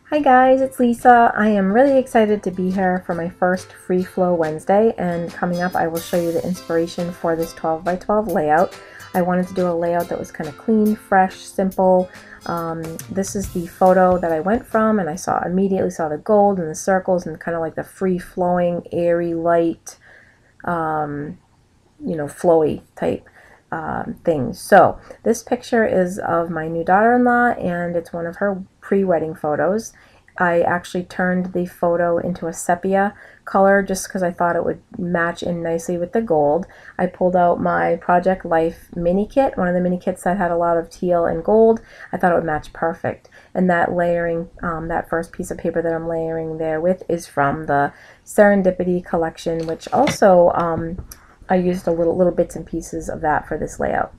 Hi guys, it's Lisa. I am really excited to be here for my first Free Flow Wednesday, and coming up I will show you the inspiration for this 12 by 12 layout. I wanted to do a layout that was kind of clean, fresh, simple. This is the photo that I went from, and I immediately saw the gold and the circles and kind of like the free flowing, airy, light, flowy type things. So this picture is of my new daughter-in-law, and it's one of her pre-wedding photos. I actually turned the photo into a sepia color just because I thought it would match in nicely with the gold. I pulled out my Project Life mini kit, one of the mini kits that had a lot of teal and gold. I thought it would match perfect. And that layering, that first piece of paper that I'm layering there with is from the Serendipity collection, which also I used little bits and pieces of that for this layout.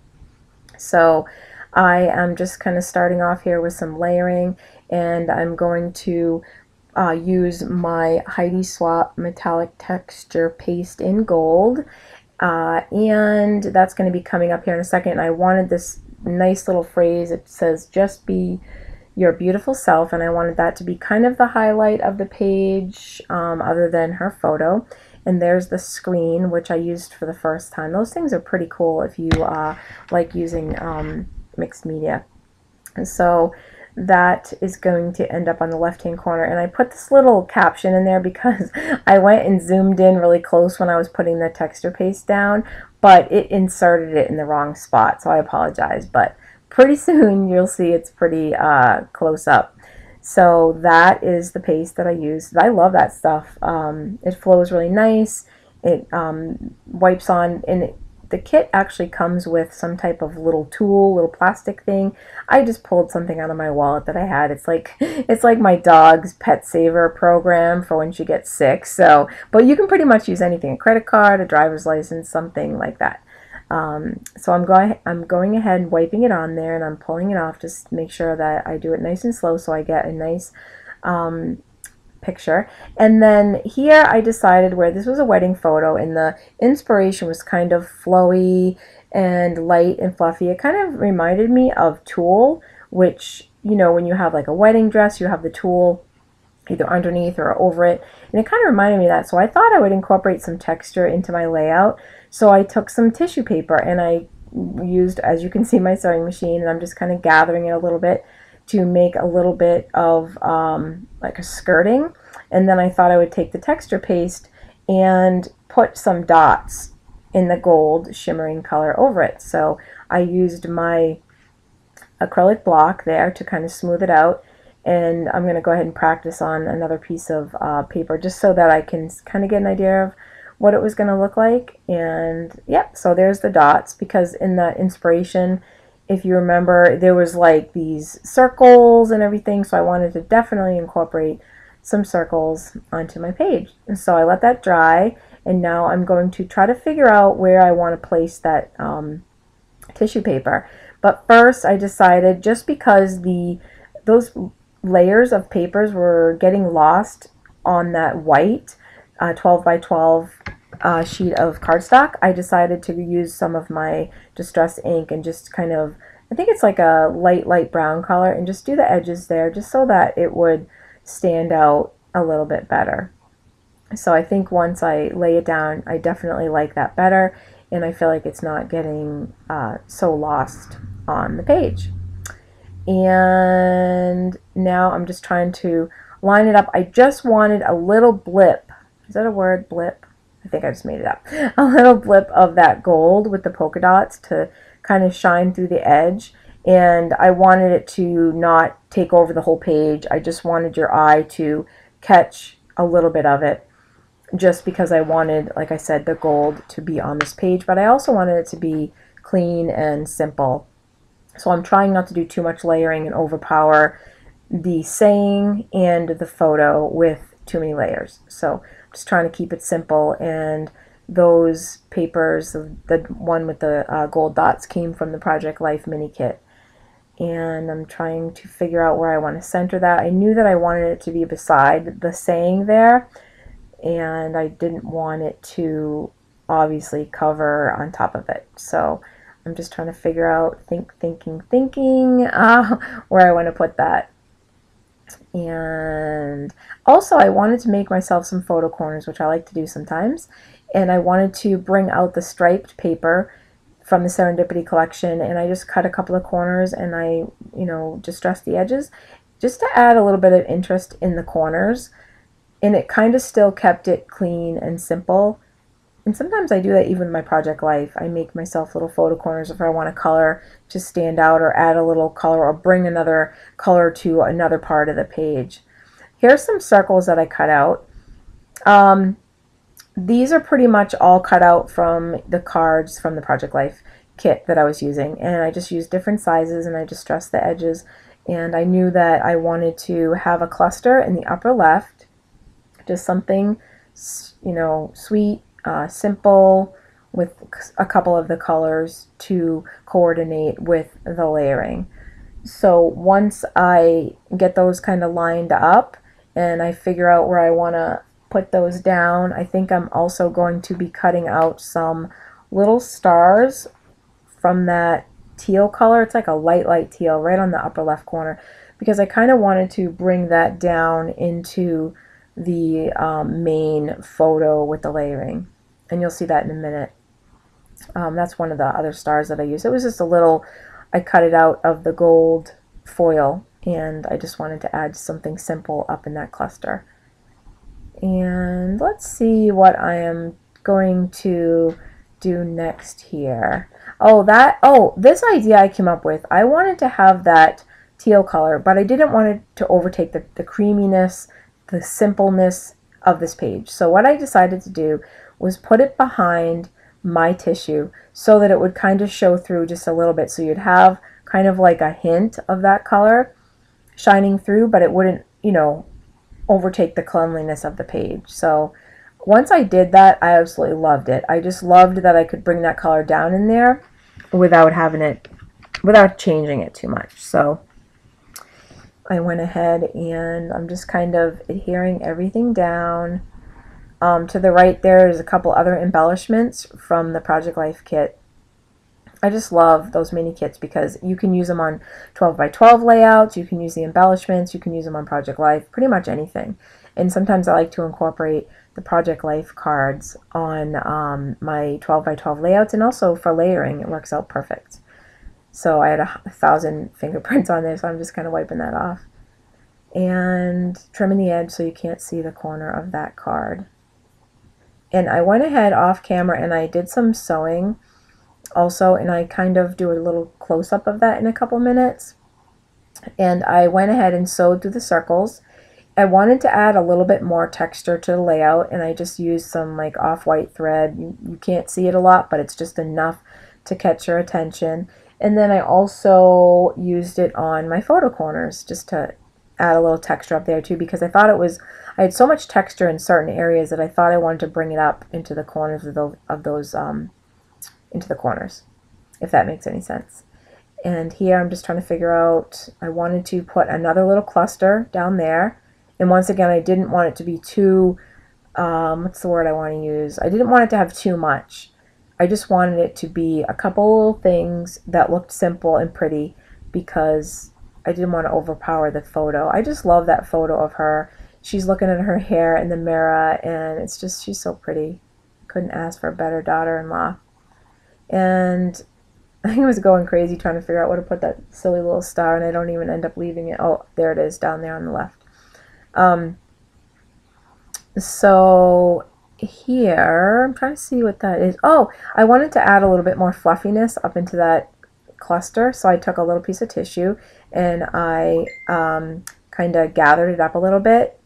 So I am just kind of starting off here with some layering, and I'm going to use my Heidi Swap metallic texture paste in gold, and that's going to be coming up here in a second. I wanted this nice little phrase. It says, "Just be your beautiful self," and I wanted that to be kind of the highlight of the page, other than her photo. And there's the screen, which I used for the first time. Those things are pretty cool if you like using mixed media. And so that is going to end up on the left-hand corner. And I put this little caption in there because I went and zoomed in really close when I was putting the texture paste down, but it inserted it in the wrong spot, so I apologize. But pretty soon you'll see it's pretty close up. So that is the paste that I use. I love that stuff. It flows really nice. It wipes on, and the kit actually comes with some type of little tool, little plastic thing. I just pulled something out of my wallet that I had. It's like my dog's Pet Saver program for when she gets sick. So, but you can pretty much use anything: a credit card, a driver's license, something like that. So I'm going ahead and wiping it on there, and I'm pulling it off. Just make sure that I do it nice and slow so I get a nice picture. And then here I decided, where this was a wedding photo and the inspiration was kind of flowy and light and fluffy, it kind of reminded me of tulle, which, you know, when you have like a wedding dress, you have the tulle either underneath or over it, and it kind of reminded me of that. So I thought I would incorporate some texture into my layout. So I took some tissue paper and I used, as you can see, my sewing machine, and I'm just kind of gathering it a little bit to make a little bit of like a skirting. And then I thought I would take the texture paste and put some dots in the gold shimmering color over it. So I used my acrylic block there to kind of smooth it out, and I'm going to go ahead and practice on another piece of paper just so that I can kind of get an idea of what it was going to look like. And yep, so there's the dots, because in the inspiration, if you remember, there was like these circles and everything, so I wanted to definitely incorporate some circles onto my page. And so I let that dry, and now I'm going to try to figure out where I want to place that tissue paper. But first I decided, just because those layers of papers were getting lost on that white 12 by 12 sheet of cardstock, I decided to use some of my distress ink and just kind of, I think it's like a light brown color, and just do the edges there just so that it would stand out a little bit better. So I think once I lay it down, I definitely like that better, and I feel like it's not getting so lost on the page. And now I'm just trying to line it up. I just wanted a little blip. Is that a word, blip? I think I just made it up. A little blip of that gold with the polka dots to kind of shine through the edge. And I wanted it to not take over the whole page. I just wanted your eye to catch a little bit of it, just because I wanted, like I said, the gold to be on this page, but I also wanted it to be clean and simple. So I'm trying not to do too much layering and overpower the saying and the photo with too many layers. So I'm just trying to keep it simple. And those papers, the one with the gold dots, came from the Project Life mini kit. And I'm trying to figure out where I want to center that. I knew that I wanted it to be beside the saying there, and I didn't want it to obviously cover on top of it. So I'm just trying to figure out, thinking where I want to put that. And also I wanted to make myself some photo corners, which I like to do sometimes. And I wanted to bring out the striped paper from the Serendipity collection, and I just cut a couple of corners and I, distressed the edges just to add a little bit of interest in the corners. And it kind of still kept it clean and simple. And sometimes I do that even in my project life. I make myself little photo corners if I want a color to stand out or add a little color or bring another color to another part of the page. Here's some circles that I cut out. These are pretty much all cut out from the cards from the Project Life kit that I was using. And I just used different sizes and I distressed the edges. And I knew that I wanted to have a cluster in the upper left. Just something, sweet, simple, with a couple of the colors to coordinate with the layering. So once I get those kind of lined up and I figure out where I want to put those down, I think I'm also going to be cutting out some little stars from that teal color. It's like a light teal right on the upper left corner, because I kind of wanted to bring that down into the main photo with the layering, and you'll see that in a minute. That's one of the other stars that I used. It was just a little, I cut it out of the gold foil, and I just wanted to add something simple up in that cluster. And let's see what I am going to do next here. This idea I came up with. I wanted to have that teal color, but I didn't want it to overtake the creaminess, the simpleness of this page. So what I decided to do was put it behind my tissue so that it would kind of show through just a little bit. So you'd have kind of like a hint of that color shining through, but it wouldn't, overtake the cleanliness of the page. So once I did that, I absolutely loved it. I just loved that I could bring that color down in there without changing it too much. So I went ahead and I'm just kind of adhering everything down. To the right there is a couple other embellishments from the Project Life kit. I just love those mini kits because you can use them on 12 by 12 layouts, you can use the embellishments, you can use them on Project Life, pretty much anything. And sometimes I like to incorporate the Project Life cards on my 12 by 12 layouts, and also for layering, it works out perfect. So I had 1,000 fingerprints on there, so I'm just kind of wiping that off. And trimming the edge so you can't see the corner of that card. And I went ahead off camera and I did some sewing also, and I kind of do a little close-up of that in a couple minutes. And I went ahead and sewed through the circles. I wanted to add a little bit more texture to the layout, and I just used some like off-white thread. You can't see it a lot, but it's just enough to catch your attention. And then I also used it on my photo corners just to add a little texture up there too, because I had so much texture in certain areas that I thought I wanted to bring it up into the corners of those into the corners, if that makes any sense. And here I'm just trying to figure out, I wanted to put another little cluster down there. And once again, I didn't want it to be too, what's the word I want to use? I didn't want it to have too much. I just wanted it to be a couple little things that looked simple and pretty, because I didn't want to overpower the photo. I just love that photo of her. She's looking at her hair in the mirror, and it's just, she's so pretty. Couldn't ask for a better daughter-in-law. And I was going crazy trying to figure out where to put that silly little star, and I don't even end up leaving it. Oh, there it is down there on the left. So here, I'm trying to see what that is. Oh, I wanted to add a little bit more fluffiness up into that cluster, so I took a little piece of tissue and I kind of gathered it up a little bit.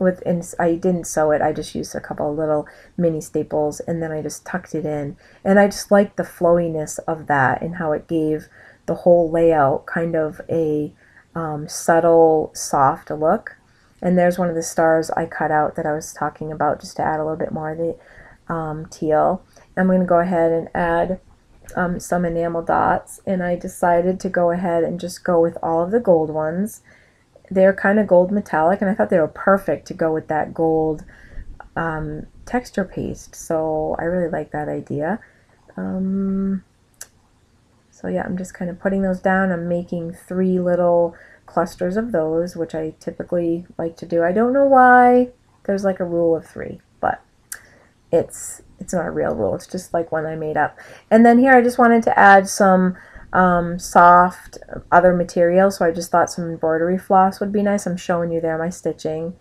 I didn't sew it, I just used a couple of little mini staples, and then I just tucked it in. And I just liked the flowiness of that and how it gave the whole layout kind of a subtle, soft look. And there's one of the stars I cut out that I was talking about, just to add a little bit more of the teal. I'm going to go ahead and add some enamel dots, and I decided to go ahead and just go with all of the gold ones. They're kind of gold metallic, and I thought they were perfect to go with that gold texture paste. So I really like that idea. So yeah, I'm just kind of putting those down. I'm making 3 little clusters of those, which I typically like to do. I don't know why there's like a rule of 3, but it's not a real rule. It's just like one I made up. And then here I just wanted to add some soft other material, so I just thought some embroidery floss would be nice. I'm showing you there my stitching.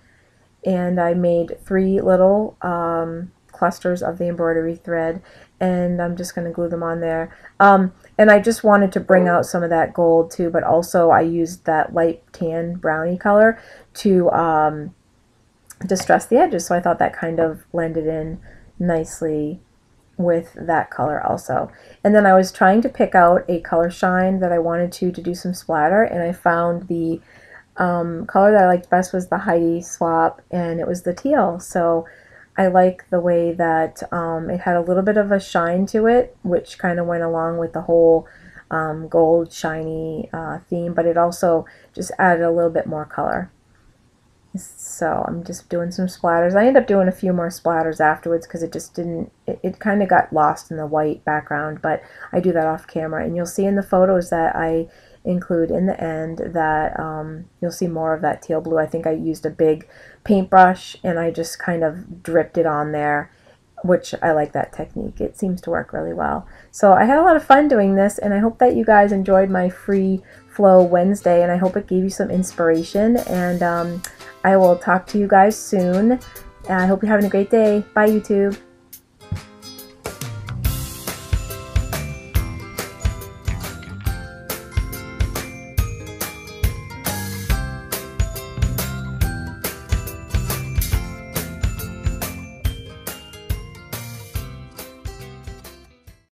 And I made 3 little clusters of the embroidery thread, and I'm just going to glue them on there. And I just wanted to bring out some of that gold too, but also I used that light tan brownie color to distress the edges, so I thought that kind of blended in nicely with that color also. And then I was trying to pick out a color shine that I wanted to do some splatter, and I found the color that I liked best was the Heidi swap, and it was the teal. So I like the way that it had a little bit of a shine to it, which kind of went along with the whole gold shiny theme, but it also just added a little bit more color. So I'm just doing some splatters. I ended up doing a few more splatters afterwards because it just didn't, it kind of got lost in the white background, but I do that off camera. And you'll see in the photos that I include in the end that you'll see more of that teal blue. I think I used a big paintbrush and I just kind of dripped it on there, which I like that technique. It seems to work really well. So I had a lot of fun doing this, and I hope that you guys enjoyed my free flow Wednesday, and I hope it gave you some inspiration, and I will talk to you guys soon. I hope you're having a great day. Bye, YouTube.